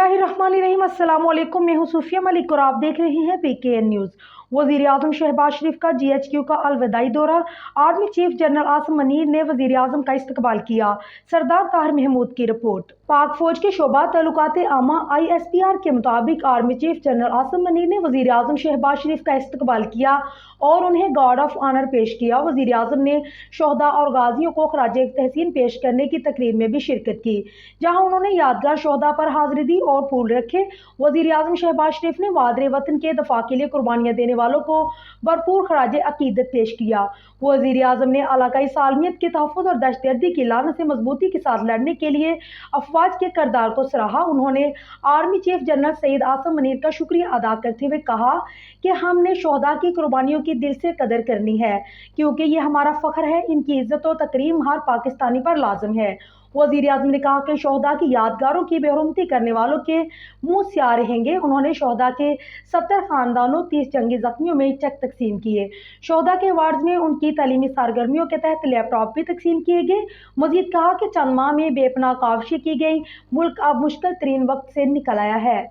बिस्मिल्लाहिर्रहमानिर्रहीम। अस्सलाम वालेकुम। मैं हूं सूफिया मलिक और आप देख रहे हैं PKN न्यूज़। वज़ीर आज़म शहबाज शरीफ का GHQ का अलविदाई दौरा। Army chief general Asim Munir ने वज़ीर आज़म का इस्तकबाल किया। सरदार ताहिर महमूद की रिपोर्ट। पाक फौज के शोबा तल्लुकात आमा ISPR के मुताबिक army chief general Asim Munir ने वज़ीर आज़म शहबाज शरीफ का इस्तकबाल किया और उन्हें गार्ड ऑफ ऑनर पेश किया। वज़ीर आज़म ने शोहदा और गाजियों को खराज तहसीन पेश करने की तकरीब में भी शिरकत की, जहाँ उन्होंने यादगार शोहदा पर हाजिरी दी और फूल रखे। वज़ीर आज़म शहबाज शरीफ ने वादरे वतन के दफा के लिए कुर्बानियाँ देने वालों को भरपूर खराज अकीदत पेश किया। वज़ीर आज़म ने इलाकाई सालमियत के तहफ़्फ़ुज़ और दहशतगर्दी की लानत से मजबूती के साथ लड़ने के लिए अफवाज के किरदार को सराहा। उन्होंने army chief general Syed Asim Munir का शुक्रिया अदा करते हुए कहा कि हमने शोहदा की कुर्बानियों की दिल से कदर करनी है, क्योंकि ये हमारा फ़ख्र है। इनकी इज्जत और तकरीम हर पाकिस्तानी पर लाजम है। वज़ीर आज़म ने कहा कि शोहदा की यादगारों की बेहरमती करने वालों के मुंह स्याह रहेंगे। उन्होंने शोहदा के 70 खानदानों 30 जंगी जख्मियों में चेक तकसीम किए। शोहदा के वार्ड्स में उनकी तालीमी सरगर्मियों के तहत लैपटॉप भी तकसीम किए गए। मजीद कहा कि चंद माह में बेपनाह काविशें की गई, मुल्क अब मुश्किल तरीन वक्त से निकल आया है।